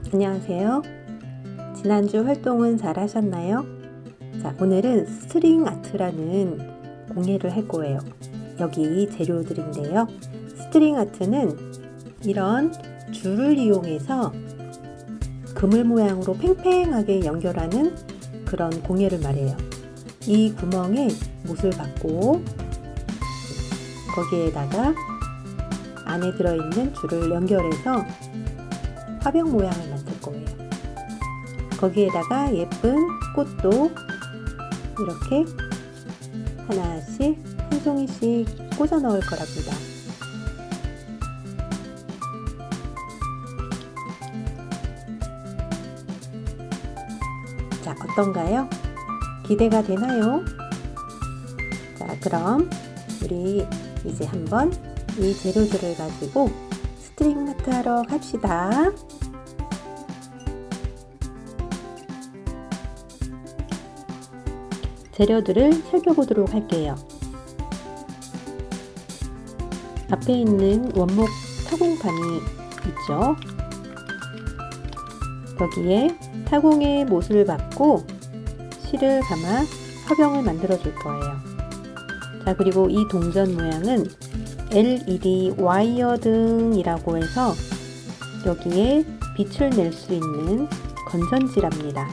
안녕하세요. 지난주 활동은 잘 하셨나요? 자, 오늘은 스트링 아트라는 공예를 할 거예요. 여기 재료들인데요. 스트링 아트는 이런 줄을 이용해서 그물 모양으로 팽팽하게 연결하는 그런 공예를 말해요. 이 구멍에 못을 받고 거기에다가 안에 들어있는 줄을 연결해서 화병 모양을 만들 거예요. 거기에다가 예쁜 꽃도 이렇게 하나씩 한 송이씩 꽂아 넣을 거랍니다. 자, 어떤가요? 기대가 되나요? 자, 그럼 우리 이제 한번 이 재료들을 가지고 스트링 아트 하러 갑시다. 재료들을 살펴보도록 할게요. 앞에 있는 원목 타공판이 있죠. 여기에 타공의 못을 받고 실을 감아 화병을 만들어 줄 거예요. 자, 그리고 이 동전 모양은 LED 와이어등이라고 해서 여기에 빛을 낼 수 있는 건전지랍니다.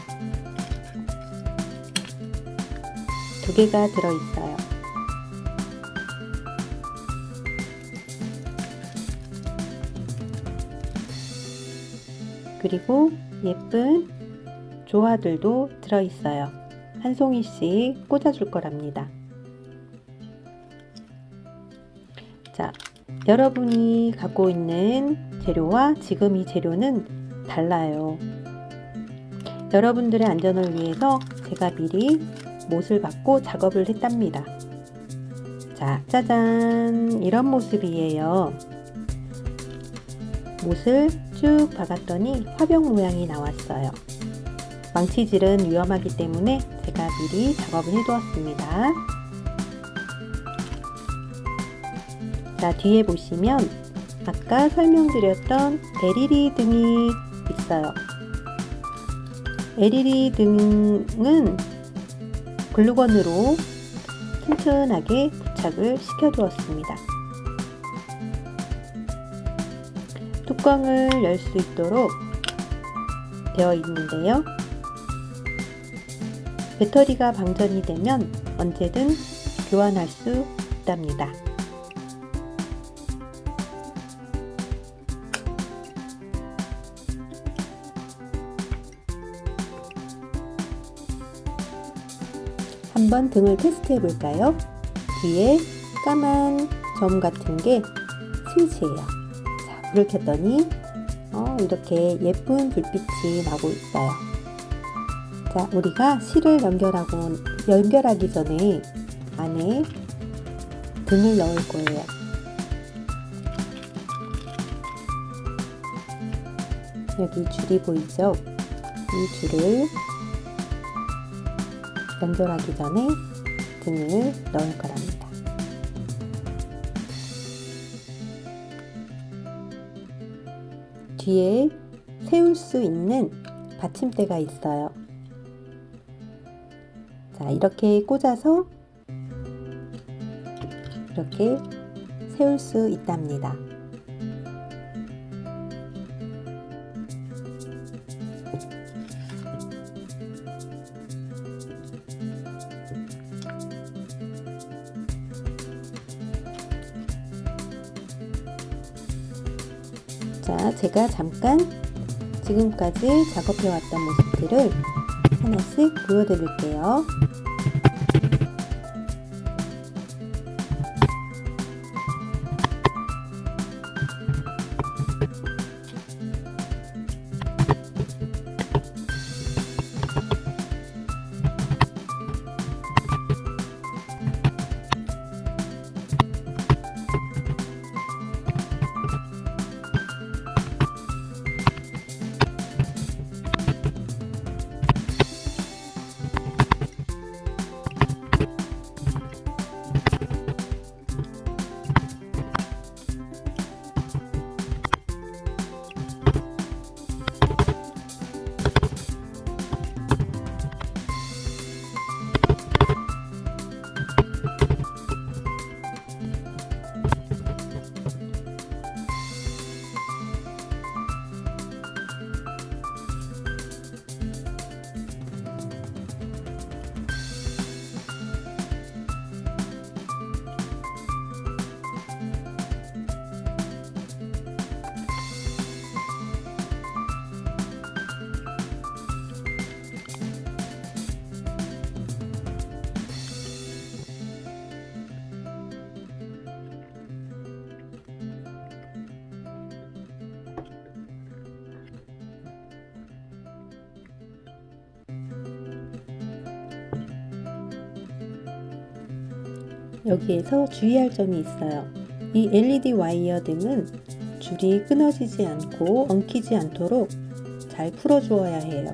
두 개가 들어있어요. 그리고 예쁜 조화들도 들어있어요. 한 송이씩 꽂아줄 거랍니다. 자, 여러분이 갖고 있는 재료와 지금 이 재료는 달라요. 여러분들의 안전을 위해서 제가 미리 못을 받고 작업을 했답니다. 자, 짜잔! 이런 모습이에요. 못을 쭉 박았더니 화병 모양이 나왔어요. 망치질은 위험하기 때문에 제가 미리 작업을 해두었습니다. 자, 뒤에 보시면 아까 설명드렸던 LED 등이 있어요. LED 등은 글루건으로 튼튼하게 부착을 시켜두었습니다. 뚜껑을 열 수 있도록 되어 있는데요. 배터리가 방전이 되면 언제든 교환할 수 있답니다. 한번 등을 테스트 해볼까요? 뒤에 까만 점 같은 게 스위치예요. 자, 불을 켰더니 이렇게 예쁜 불빛이 나고 있어요. 자, 우리가 실을 연결하기 전에 안에 등을 넣을 거예요. 여기 줄이 보이죠? 이 줄을 연결하기 전에 등을 넣을 거랍니다. 뒤에 세울 수 있는 받침대가 있어요. 자, 이렇게 꽂아서 이렇게 세울 수 있답니다. 자, 제가 잠깐 지금까지 작업해왔던 모습들을 하나씩 보여드릴게요. 여기에서 주의할 점이 있어요. 이 LED 와이어 등은 줄이 끊어지지 않고 엉키지 않도록 잘 풀어 주어야 해요.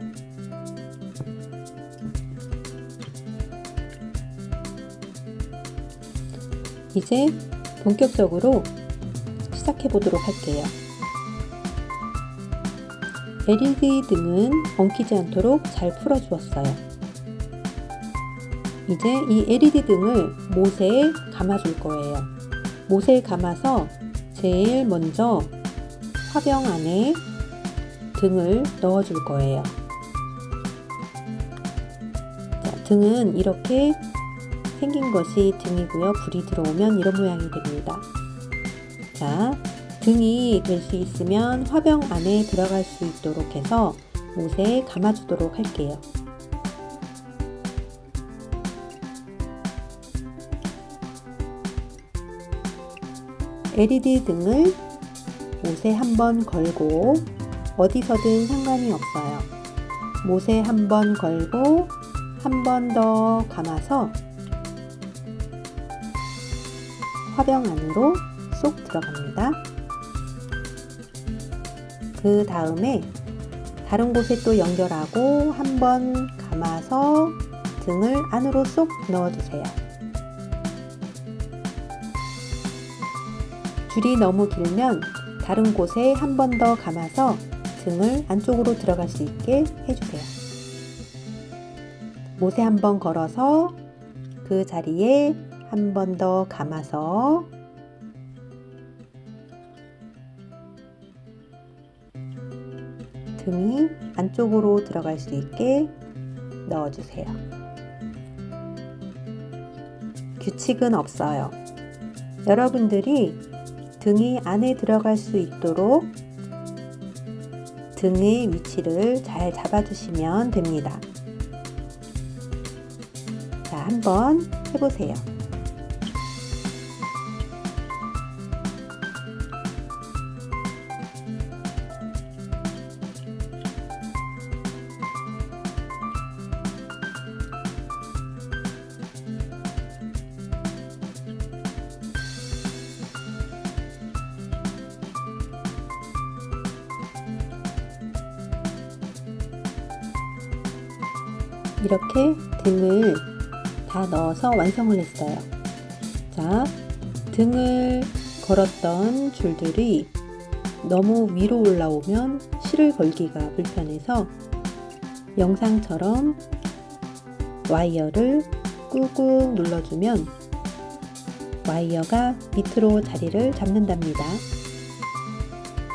이제 본격적으로 시작해 보도록 할게요. LED 등은 엉키지 않도록 잘 풀어 주었어요. 이제 이 LED 등을 못에 감아 줄 거예요. 못에 감아서 제일 먼저 화병 안에 등을 넣어 줄 거예요. 자, 등은 이렇게 생긴 것이 등이고요. 불이 들어오면 이런 모양이 됩니다. 자, 등이 될 수 있으면 화병 안에 들어갈 수 있도록 해서 못에 감아 주도록 할게요. LED 등을 못에 한번 걸고 어디서든 상관이 없어요. 못에 한번 걸고 한 번 더 감아서 화병 안으로 쏙 들어갑니다. 그 다음에 다른 곳에 또 연결하고 한 번 감아서 등을 안으로 쏙 넣어주세요. 줄이 너무 길면 다른 곳에 한 번 더 감아서 등을 안쪽으로 들어갈 수 있게 해주세요. 못에 한 번 걸어서 그 자리에 한 번 더 감아서 등이 안쪽으로 들어갈 수 있게 넣어주세요. 규칙은 없어요. 여러분들이 등이 안에 들어갈 수 있도록 등의 위치를 잘 잡아주시면 됩니다. 자, 한번 해보세요. 이렇게 등을 다 넣어서 완성을 했어요. 자, 등을 걸었던 줄들이 너무 위로 올라오면 실을 걸기가 불편해서 영상처럼 와이어를 꾹꾹 눌러주면 와이어가 밑으로 자리를 잡는답니다.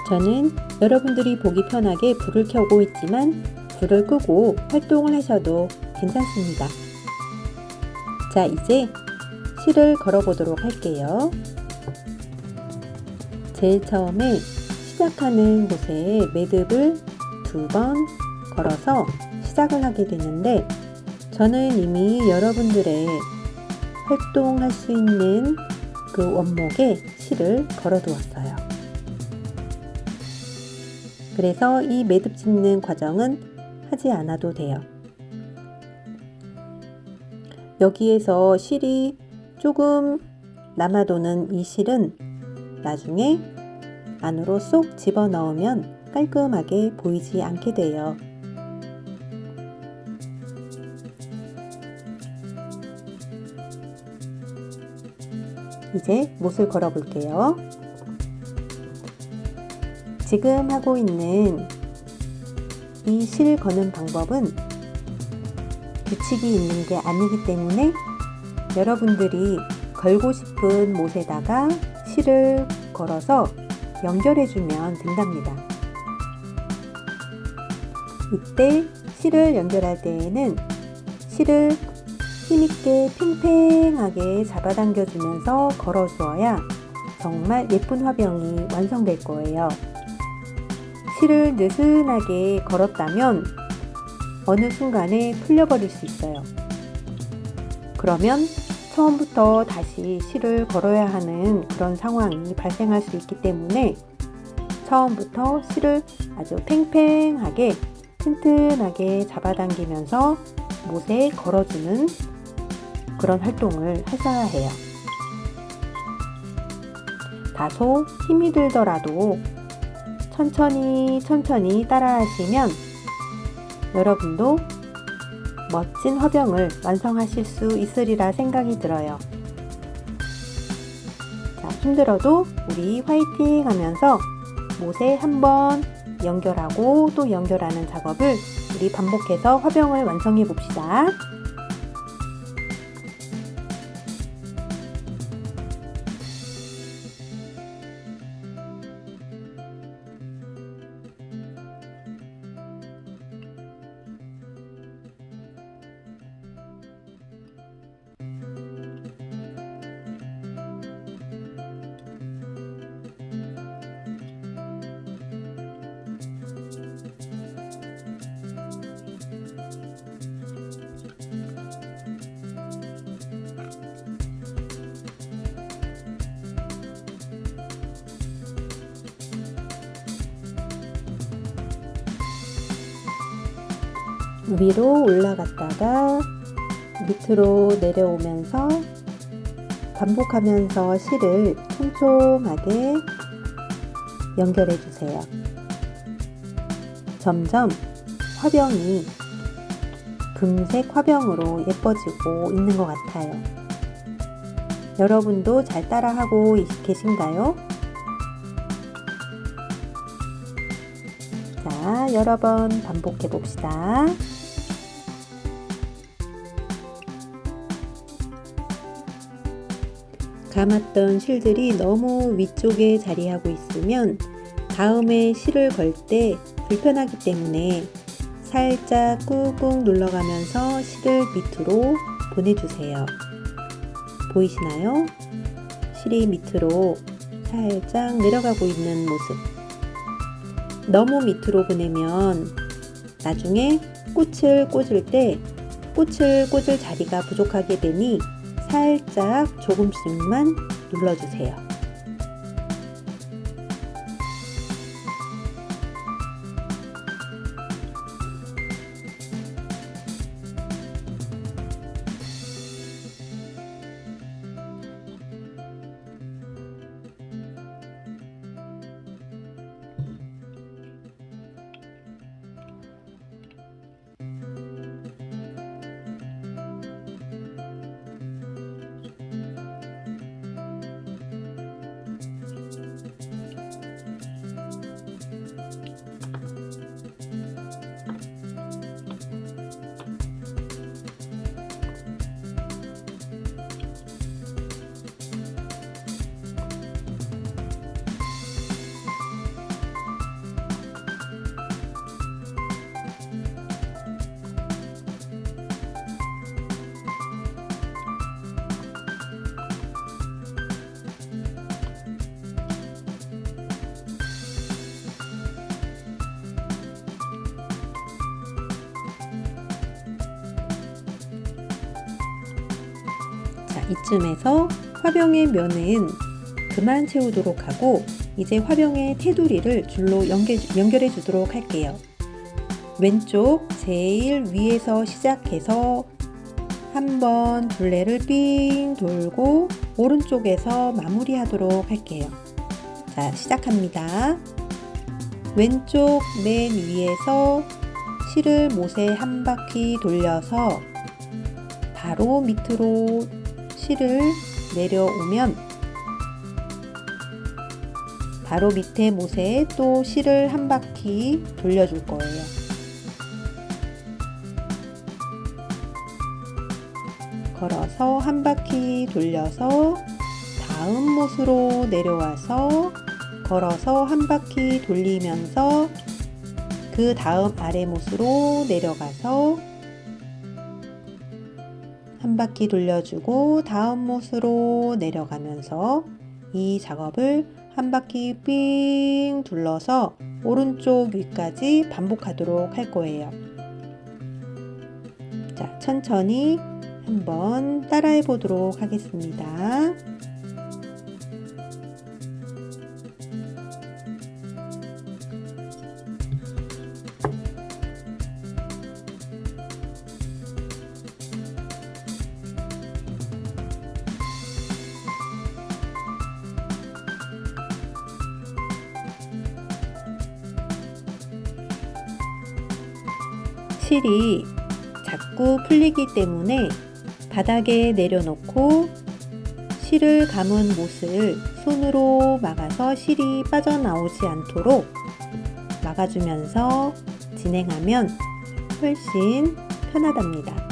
저는 여러분들이 보기 편하게 불을 켜고 있지만 불을 끄고 활동을 하셔도 괜찮습니다. 자, 이제 실을 걸어 보도록 할게요. 제일 처음에 시작하는 곳에 매듭을 2번 걸어서 시작을 하게 되는데 저는 이미 여러분들의 활동할 수 있는 그 원목에 실을 걸어 두었어요. 그래서 이 매듭 짓는 과정은 하지 않아도 돼요. 여기에서 실이 조금 남아도는 이 실은 나중에 안으로 쏙 집어넣으면 깔끔하게 보이지 않게 돼요. 이제 못을 걸어 볼게요. 지금 하고 있는 이 실 거는 방법은 규칙이 있는 게 아니기 때문에 여러분들이 걸고 싶은 못에다가 실을 걸어서 연결해 주면 된답니다. 이때 실을 연결할 때에는 실을 힘있게 팽팽하게 잡아당겨 주면서 걸어 주어야 정말 예쁜 화병이 완성될 거예요. 실을 느슨하게 걸었다면 어느 순간에 풀려버릴 수 있어요. 그러면 처음부터 다시 실을 걸어야 하는 그런 상황이 발생할 수 있기 때문에 처음부터 실을 아주 팽팽하게 튼튼하게 잡아당기면서 못에 걸어주는 그런 활동을 하셔야 해요. 다소 힘이 들더라도 천천히 따라 하시면 여러분도 멋진 화병을 완성하실 수 있으리라 생각이 들어요. 자, 힘들어도 우리 화이팅 하면서 못에 한번 연결하고 또 연결하는 작업을 우리 반복해서 화병을 완성해 봅시다. 위로 올라갔다가 밑으로 내려오면서 반복하면서 실을 촘촘하게 연결해 주세요. 점점 화병이 금색 화병으로 예뻐지고 있는 것 같아요. 여러분도 잘 따라하고 계신가요? 자, 여러 번 반복해 봅시다. 감았던 실들이 너무 위쪽에 자리하고 있으면 다음에 실을 걸 때 불편하기 때문에 살짝 꾹꾹 눌러가면서 실을 밑으로 보내주세요. 보이시나요? 실이 밑으로 살짝 내려가고 있는 모습. 너무 밑으로 보내면 나중에 꽃을 꽂을 때 꽃을 꽂을 자리가 부족하게 되니 살짝 조금씩만 눌러주세요. 이쯤에서 화병의 면은 그만 채우도록 하고 이제 화병의 테두리를 줄로 연결해 주도록 할게요. 왼쪽 제일 위에서 시작해서 한번 둘레를 삥 돌고 오른쪽에서 마무리하도록 할게요. 자, 시작합니다. 왼쪽 맨 위에서 실을 못에 한 바퀴 돌려서 바로 밑으로 실을 내려오면 바로 밑에 못에 또 실을 한 바퀴 돌려줄 거예요. 걸어서 한 바퀴 돌려서 다음 못으로 내려와서 걸어서 한 바퀴 돌리면서 그 다음 아래 못으로 내려가서 한 바퀴 돌려주고 다음 못으로 내려가면서 이 작업을 한 바퀴 삥 둘러서 오른쪽 위까지 반복하도록 할 거예요. 자, 천천히 한번 따라해 보도록 하겠습니다. 실이 자꾸 풀리기 때문에 바닥에 내려놓고 실을 감은 못을 손으로 막아서 실이 빠져나오지 않도록 막아주면서 진행하면 훨씬 편하답니다.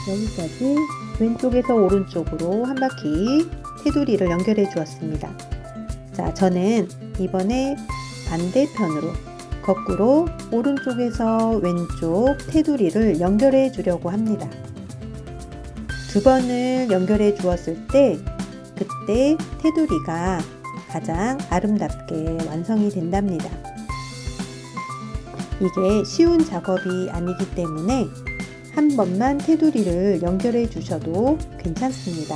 여기까지 왼쪽에서 오른쪽으로 한 바퀴 테두리를 연결해 주었습니다. 자, 저는 이번에 반대편으로 거꾸로 오른쪽에서 왼쪽 테두리를 연결해 주려고 합니다. 두 번을 연결해 주었을 때 그때 테두리가 가장 아름답게 완성이 된답니다. 이게 쉬운 작업이 아니기 때문에 한 번만 테두리를 연결해 주셔도 괜찮습니다.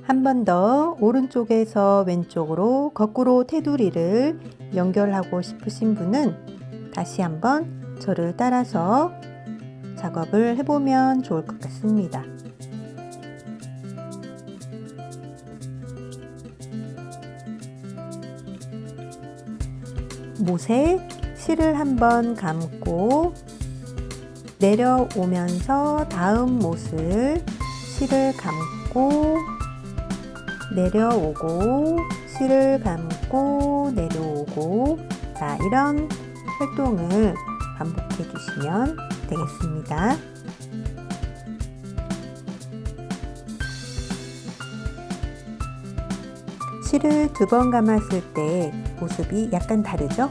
한 번 더 오른쪽에서 왼쪽으로 거꾸로 테두리를 연결하고 싶으신 분은 다시 한번 저를 따라서 작업을 해보면 좋을 것 같습니다. 못에 실을 한번 감고 내려오면서 다음 못을 실을 감고 내려오고 실을 감고 내려오고, 자, 이런 활동을 반복해 주시면 되겠습니다. 실을 두 번 감았을 때 모습이 약간 다르죠?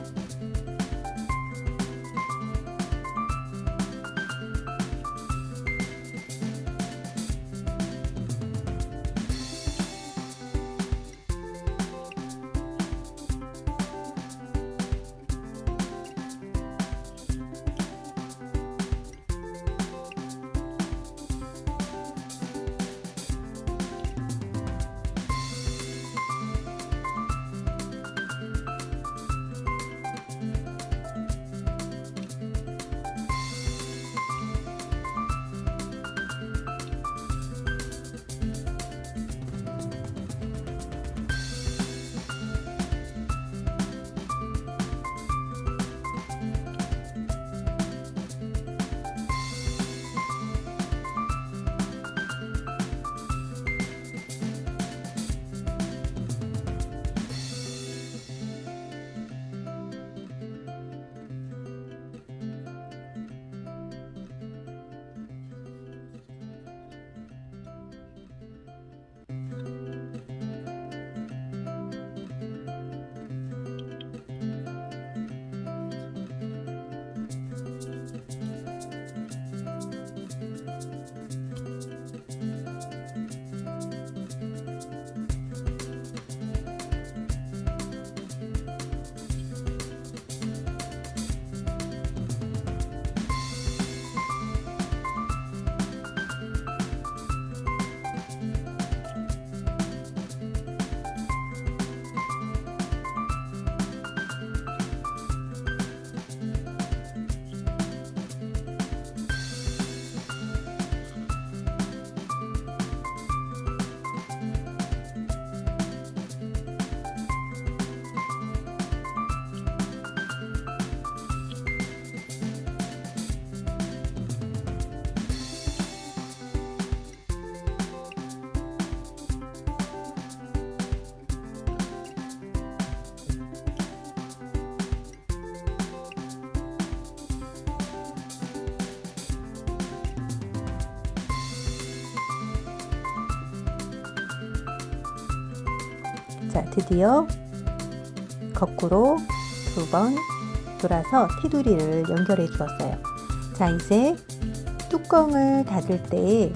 자, 드디어 거꾸로 2번 돌아서 테두리를 연결해 주었어요. 자, 이제 뚜껑을 닫을 때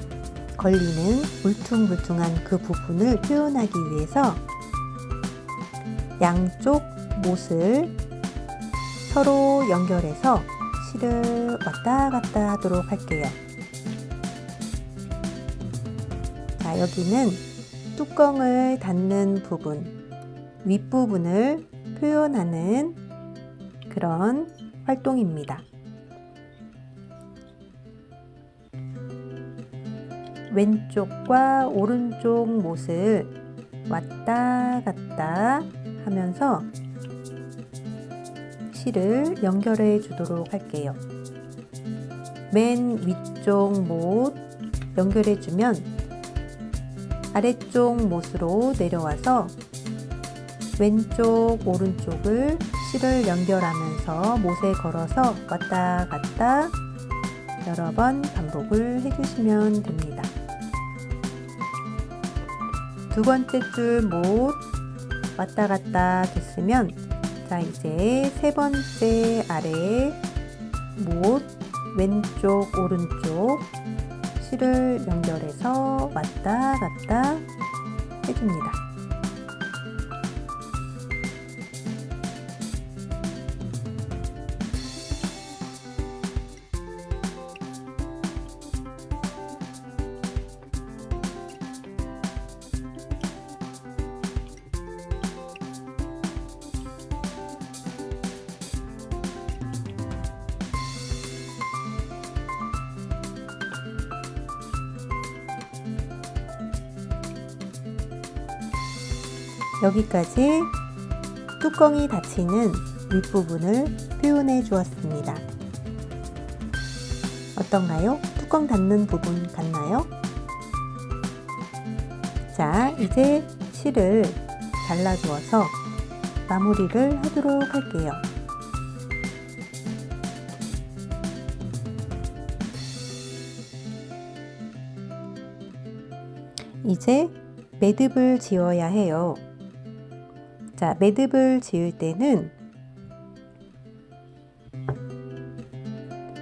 걸리는 울퉁불퉁한 그 부분을 표현하기 위해서 양쪽 못을 서로 연결해서 실을 왔다 갔다 하도록 할게요. 자, 여기는 뚜껑을 닫는 부분, 윗부분을 표현하는 그런 활동입니다. 왼쪽과 오른쪽 못을 왔다 갔다 하면서 실을 연결해 주도록 할게요. 맨 위쪽 못 연결해 주면 아래쪽 못으로 내려와서 왼쪽 오른쪽을 실을 연결하면서 못에 걸어서 왔다 갔다 여러 번 반복을 해주시면 됩니다. 두 번째 줄 못 왔다 갔다 됐으면 자, 이제 세 번째 아래 못 왼쪽 오른쪽 실을 연결해서 왔다 갔다 해줍니다. 여기까지 뚜껑이 닫히는 윗부분을 표현해 주었습니다. 어떤가요? 뚜껑 닫는 부분 같나요? 자, 이제 실을 잘라주어서 마무리를 하도록 할게요. 이제 매듭을 지어야 해요. 자, 매듭을 지을 때는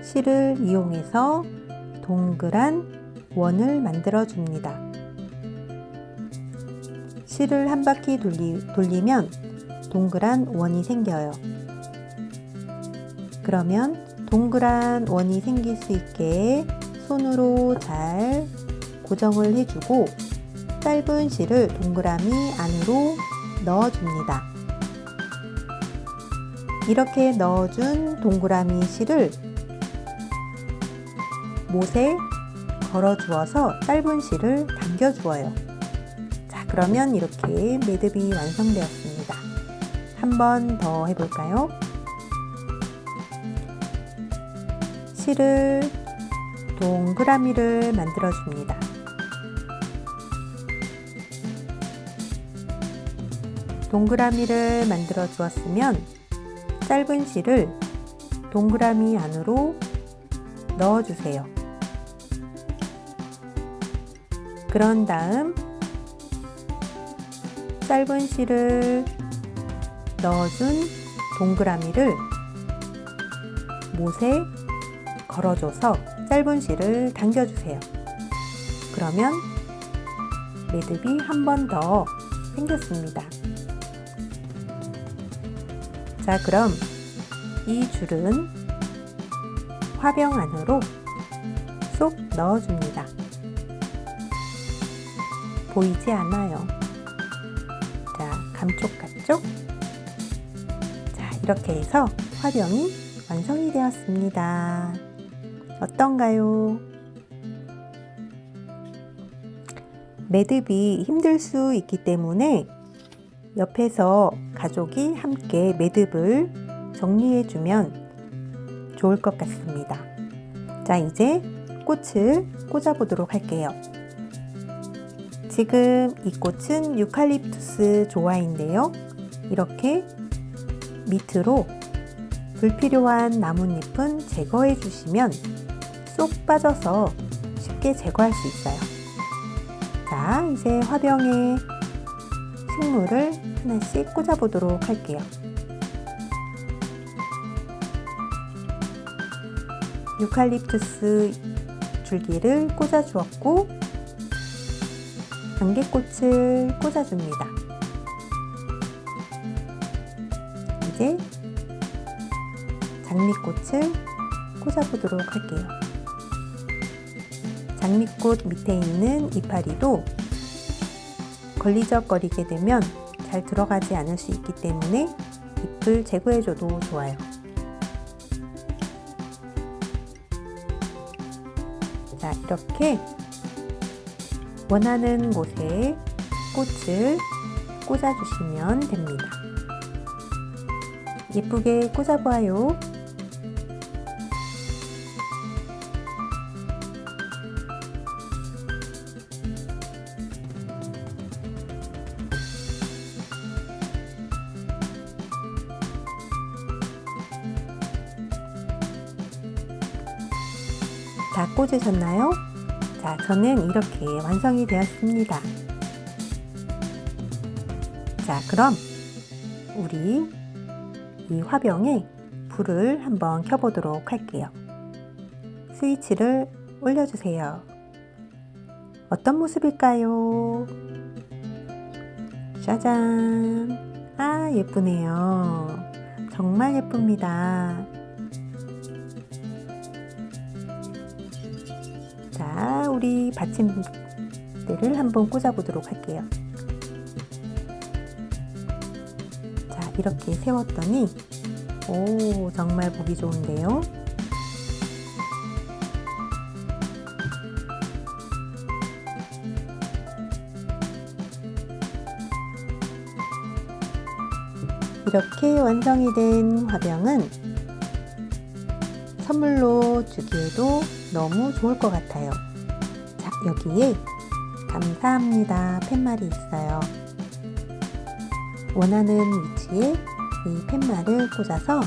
실을 이용해서 동그란 원을 만들어 줍니다. 실을 한 바퀴 돌리면 동그란 원이 생겨요. 그러면 동그란 원이 생길 수 있게 손으로 잘 고정을 해주고 짧은 실을 동그라미 안으로 넣어줍니다. 이렇게 넣어준 동그라미 실을 못에 걸어주어서 짧은 실을 당겨주어요. 자, 그러면 이렇게 매듭이 완성되었습니다. 한 번 더 해볼까요? 실을 동그라미를 만들어줍니다. 동그라미를 만들어 주었으면 짧은 실을 동그라미 안으로 넣어주세요. 그런 다음 짧은 실을 넣어준 동그라미를 못에 걸어줘서 짧은 실을 당겨주세요. 그러면 매듭이 한 번 더 생겼습니다. 자, 그럼 이 줄은 화병 안으로 쏙 넣어줍니다. 보이지 않아요. 자, 감쪽 같죠? 자, 이렇게 해서 화병이 완성이 되었습니다. 어떤가요? 매듭이 힘들 수 있기 때문에 옆에서 가족이 함께 매듭을 정리해주면 좋을 것 같습니다. 자, 이제 꽃을 꽂아보도록 할게요. 지금 이 꽃은 유칼립투스 조화인데요. 이렇게 밑으로 불필요한 나뭇잎은 제거해 주시면 쏙 빠져서 쉽게 제거할 수 있어요. 자, 이제 화병에 식물을 하나씩 꽂아 보도록 할게요. 유칼립투스 줄기를 꽂아 주었고 안개꽃을 꽂아 줍니다. 이제 장미꽃을 꽂아 보도록 할게요. 장미꽃 밑에 있는 이파리도 걸리적거리게 되면 잘 들어가지 않을 수 있기 때문에 잎을 제거해줘도 좋아요. 자, 이렇게 원하는 곳에 꽃을 꽂아주시면 됩니다. 예쁘게 꽂아봐요. 다 꽂으셨나요? 자, 저는 이렇게 완성이 되었습니다. 자, 그럼 우리 이 화병에 불을 한번 켜보도록 할게요. 스위치를 올려주세요. 어떤 모습일까요? 짜잔! 아, 예쁘네요. 정말 예쁩니다. 자, 우리 받침대를 한번 꽂아 보도록 할게요. 자, 이렇게 세웠더니 오, 정말 보기 좋은데요. 이렇게 완성이 된 화병은 선물로 주기에도 너무 좋을 것 같아요. 자, 여기에 감사합니다 팻말이 있어요. 원하는 위치에 이 팻말을 꽂아서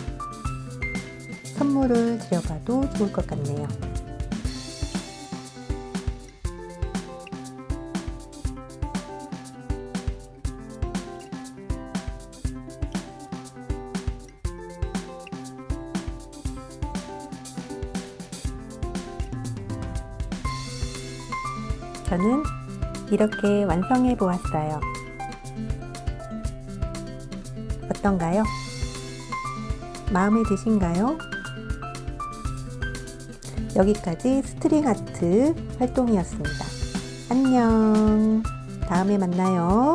선물을 드려봐도 좋을 것 같네요. 저는 이렇게 완성해 보았어요. 어떤가요? 마음에 드신가요? 여기까지 스트링 아트 활동이었습니다. 안녕. 다음에 만나요.